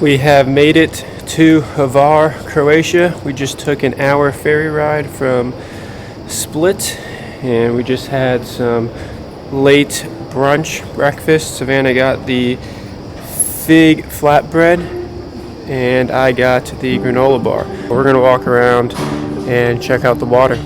We have made it to Hvar, Croatia. We just took an hour ferry ride from Split, and we just had some late breakfast. Savannah got the fig flatbread, and I got the granola bar. We're gonna walk around and check out the water.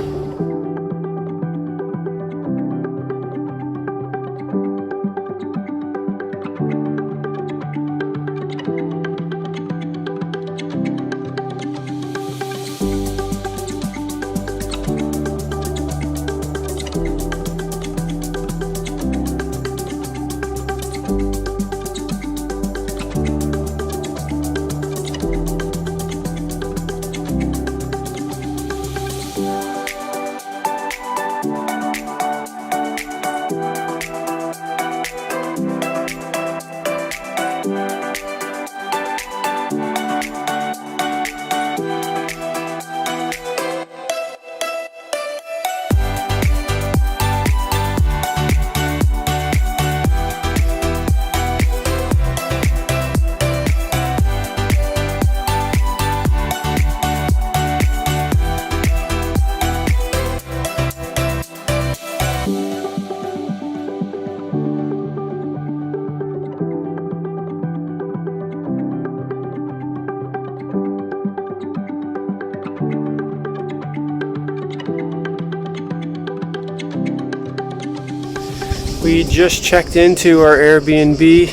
We just checked into our Airbnb,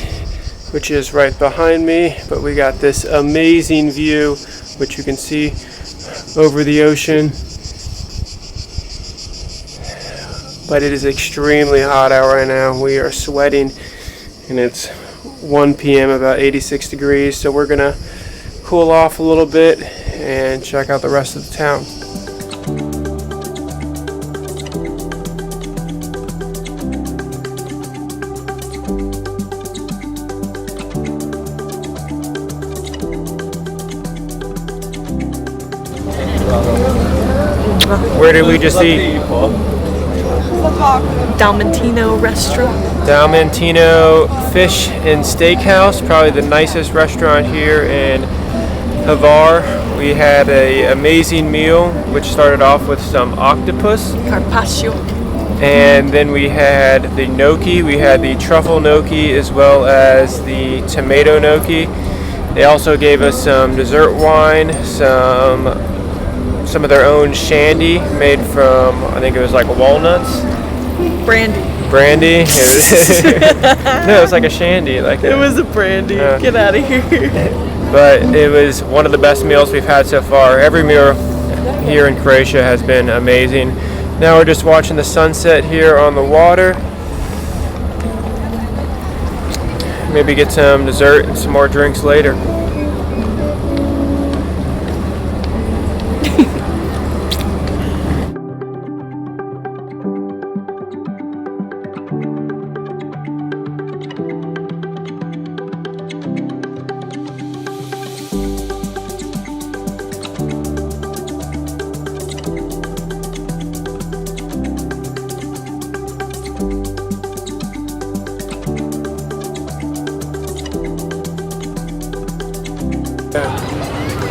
which is right behind me, but we got this amazing view, which you can see over the ocean. But it is extremely hot out right now. We are sweating, and it's 1 p.m., about 86 degrees, so we're gonna cool off a little bit and check out the rest of the town. Where did we just eat? Dalmatino restaurant. Dalmatino Fish and Steakhouse, probably the nicest restaurant here in Hvar. We had an amazing meal, which started off with some octopus. Carpaccio. And then we had the gnocchi. We had the truffle gnocchi as well as the tomato gnocchi. They also gave us some dessert wine, some of their own shandy made from, I think it was like walnuts. Brandy. Brandy? No, it was like a shandy. It was a brandy. Get out of here. But it was one of the best meals we've had so far. Every meal here in Croatia has been amazing. Now we're just watching the sunset here on the water. Maybe get some dessert and some more drinks later.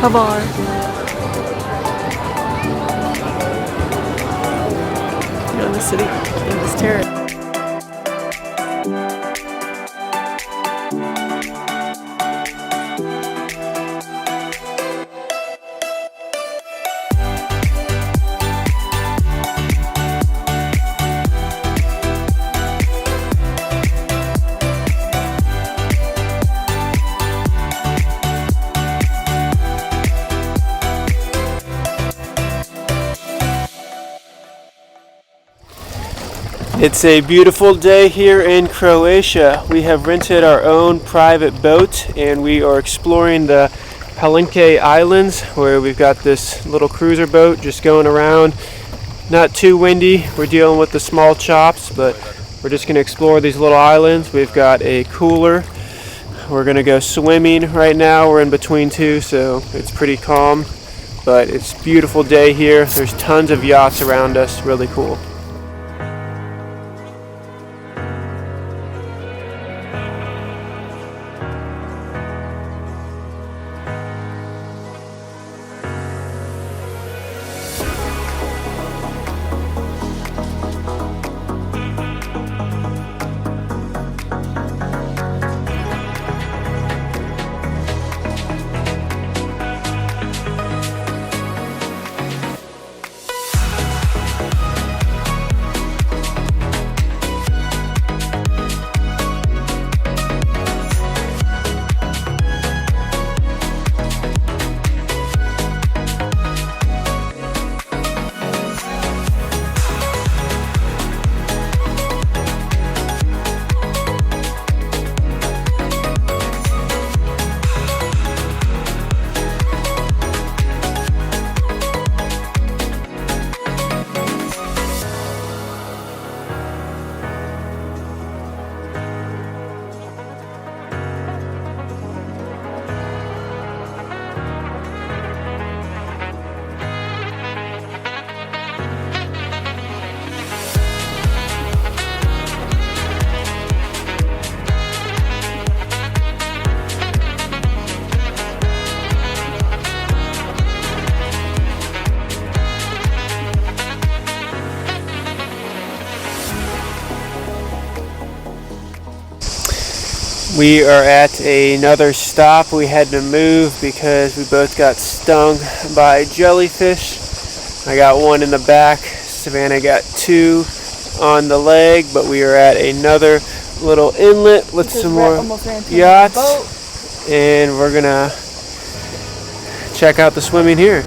Hvar. You know the city in this terrace. It's a beautiful day here in Croatia. We have rented our own private boat and we are exploring the Palenque Islands, where we've got this little cruiser boat just going around. Not too windy. We're dealing with the small chops, but we're just going to explore these little islands. We've got a cooler. We're going to go swimming right now. We're in between two, so it's pretty calm, but it's a beautiful day here. There's tons of yachts around us. Really cool. We are at another stop. We had to move because we both got stung by jellyfish. I got one in the back. Savannah got two on the leg, but we are at another little inlet with some more yachts, and we're gonna check out the swimming here.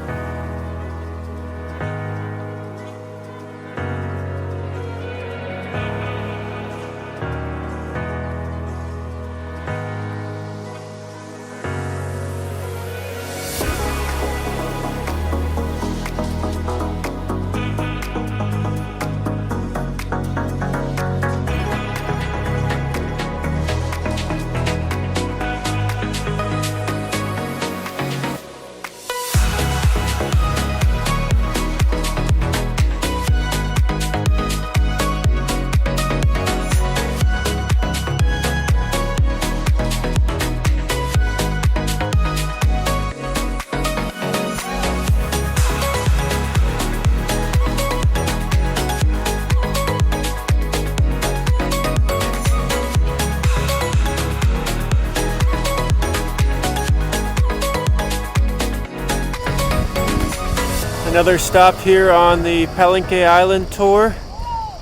Another stop here on the Palenque Island tour.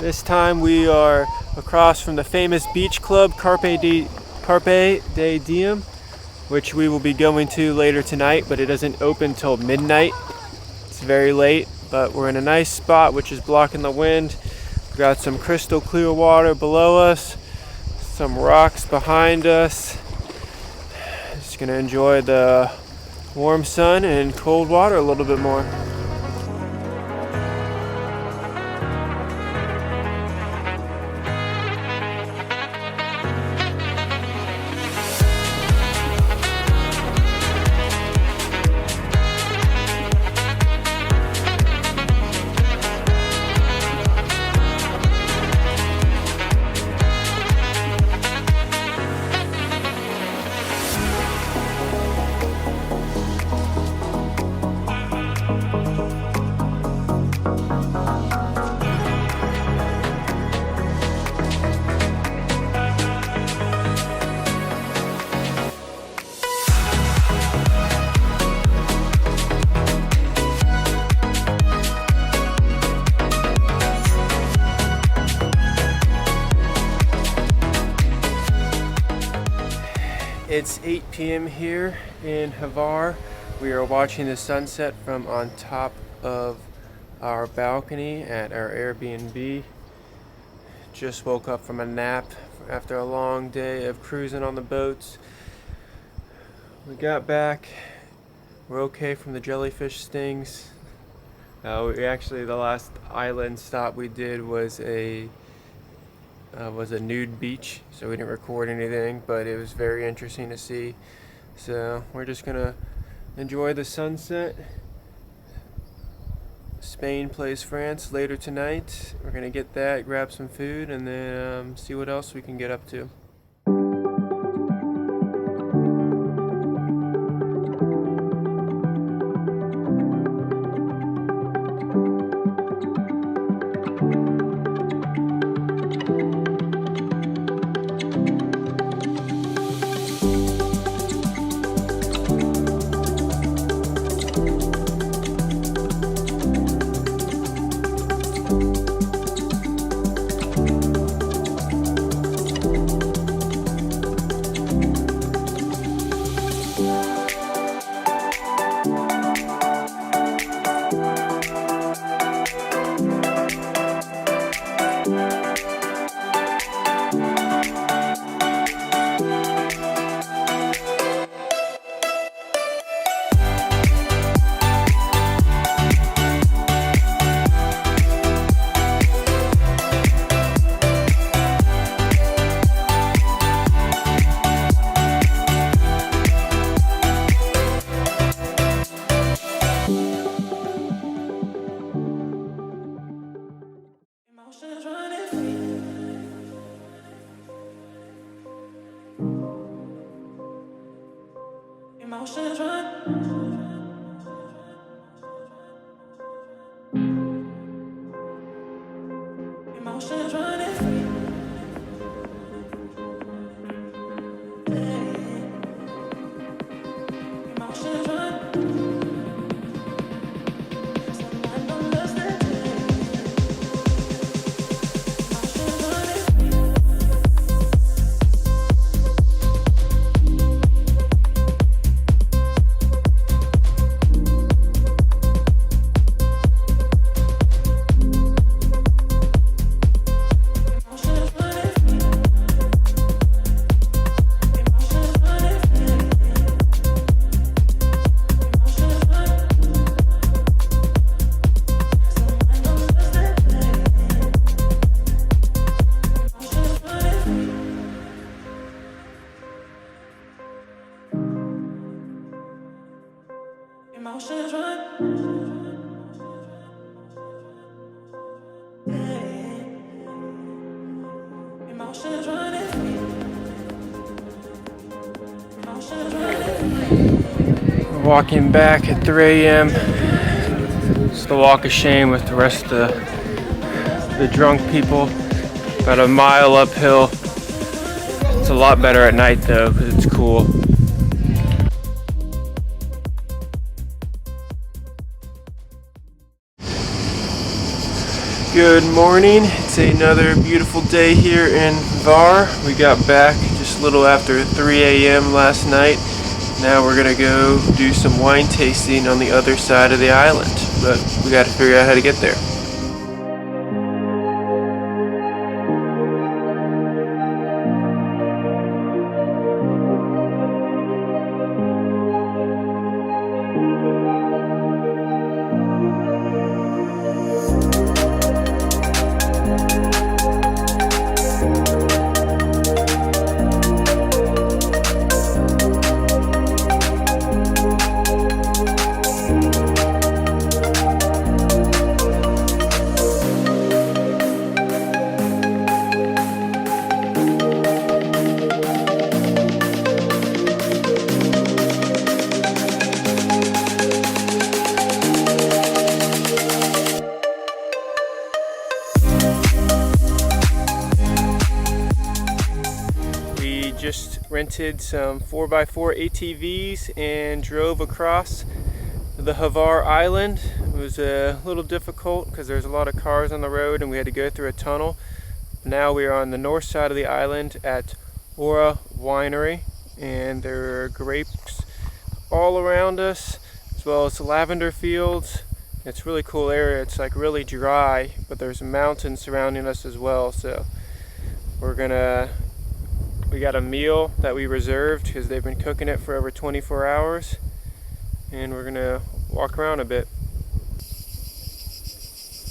This time we are across from the famous beach club Carpe de Diem, which we will be going to later tonight, but it doesn't open till midnight. It's very late, but we're in a nice spot which is blocking the wind. We've got some crystal clear water below us, some rocks behind us. Just gonna enjoy the warm sun and cold water a little bit more. It's 8 p.m. here in Hvar. We are watching the sunset from on top of our balcony at our Airbnb. Just woke up from a nap after a long day of cruising on the boats. We got back. We're okay from the jellyfish stings. The last island stop we did was a nude beach, so we didn't record anything, but it was very interesting to see. So we're just gonna enjoy the sunset. Spain plays France later tonight. We're gonna get that, grab some food, and then see what else we can get up to. Emotions run. Emotions running free. Emotions run. So I don't lose that day. Emotions running. Emotions running. Emotions running. Emotions run. So I don't lose that day. Emotions running. Emotions run. Emotions running. Emotions running. Walking back at 3 a.m. It's the walk of shame with the rest of the drunk people. About a mile uphill. It's a lot better at night though because it's cool. Good morning. It's another beautiful day here in Hvar. We got back just a little after 3 a.m. last night. Now we're gonna go do some wine tasting on the other side of the island, but we got to figure out how to get there. Just rented some 4x4 ATVs and drove across the Hvar Island. It was a little difficult because there's a lot of cars on the road and we had to go through a tunnel. Now we are on the north side of the island at Hvar Winery, and there are grapes all around us as well as lavender fields. It's a really cool area. It's like really dry, but there's mountains surrounding us as well. So we got a meal that we reserved because they've been cooking it for over 24 hours, and we're gonna walk around a bit.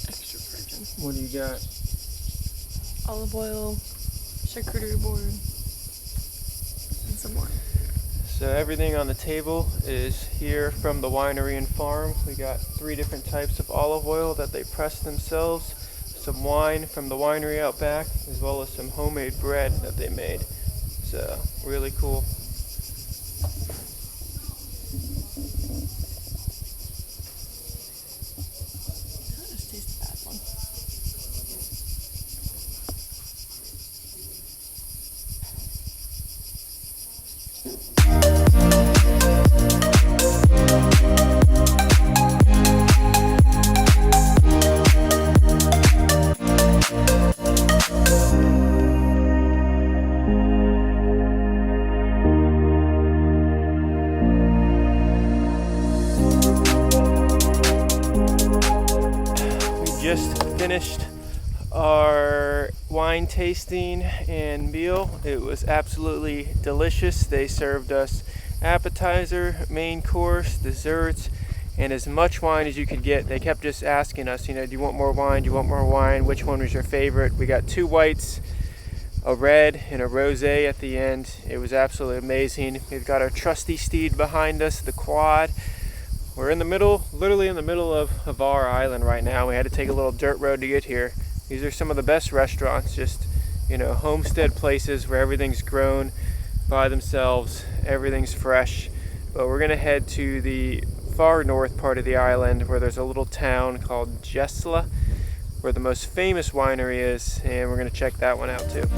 Extra virgin. What do you got? Olive oil, charcuterie board, and some wine. So everything on the table is here from the winery and farm. We got 3 different types of olive oil that they press themselves, some wine from the winery out back, as well as some homemade bread that they made. So really cool. That just tastes bad one. Just finished our wine tasting and meal. It was absolutely delicious. They served us appetizer, main course, desserts, and as much wine as you could get. They kept just asking us, do you want more wine? Do you want more wine? Which one was your favorite? We got 2 whites, a red, and a rosé at the end. It was absolutely amazing. We've got our trusty steed behind us, the quad. We're in the middle, literally in the middle of Hvar Island right now. We had to take a little dirt road to get here. These are some of the best restaurants, just, homestead places where everything's grown by themselves, everything's fresh. But we're gonna head to the far north part of the island where there's a little town called Jesla, where the most famous winery is, and we're gonna check that one out too.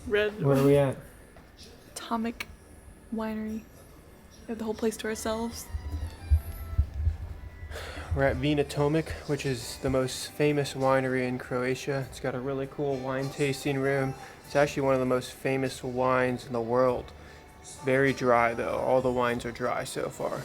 Red. Where are we at? Atomic Winery. We have the whole place to ourselves. We're at Vina Tomic, which is the most famous winery in Croatia. It's got a really cool wine tasting room. It's actually one of the most famous wines in the world. It's very dry though. All the wines are dry so far.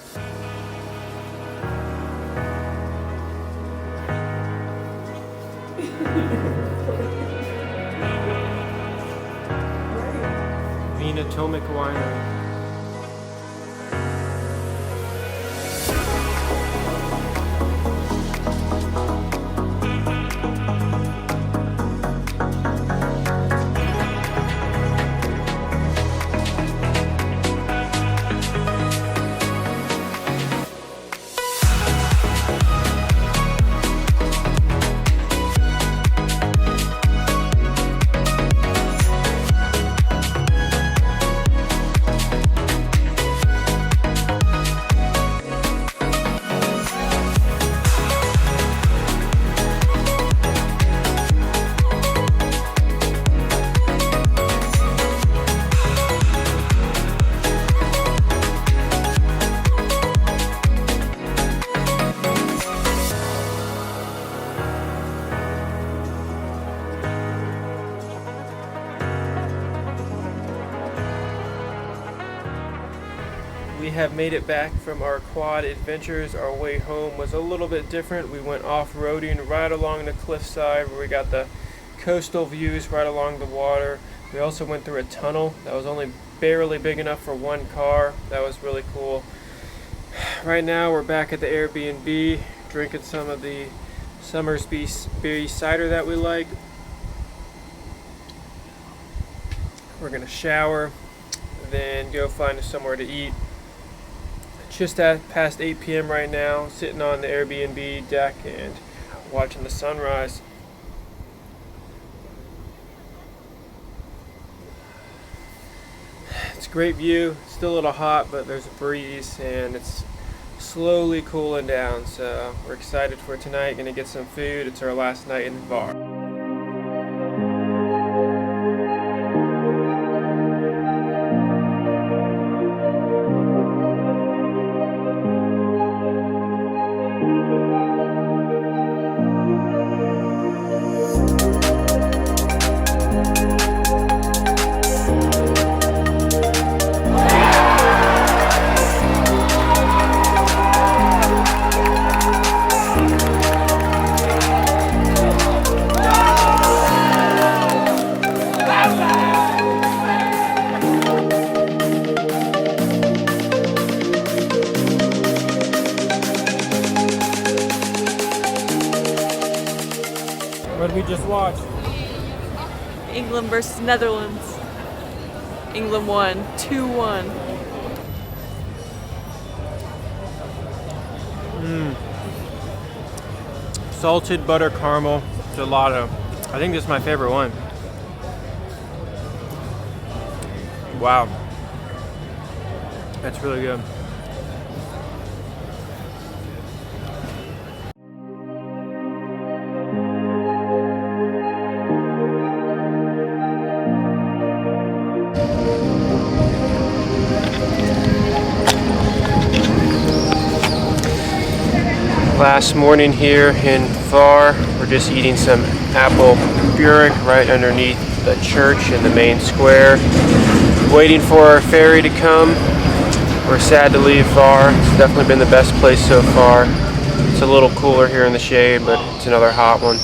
Vina Tomic Winery. We have made it back from our quad adventures. Our way home was a little bit different. We went off-roading right along the cliffside where we got the coastal views right along the water. We also went through a tunnel that was only barely big enough for one car. That was really cool. Right now we're back at the Airbnb drinking some of the Summersby cider that we like. We're gonna shower, then go find somewhere to eat. Just past 8 p.m. right now, sitting on the Airbnb deck and watching the sunrise. It's a great view. Still a little hot, but there's a breeze and it's slowly cooling down. So we're excited for tonight. Gonna get some food. It's our last night in Hvar. What did we just watch? England versus Netherlands. England won 2-1. Salted butter caramel gelato. I think this is my favorite one. Wow. That's really good. Last morning here in Hvar, we're just eating some apple burek right underneath the church in the main square. Waiting for our ferry to come. We're sad to leave Hvar. It's definitely been the best place so far. It's a little cooler here in the shade, but it's another hot one.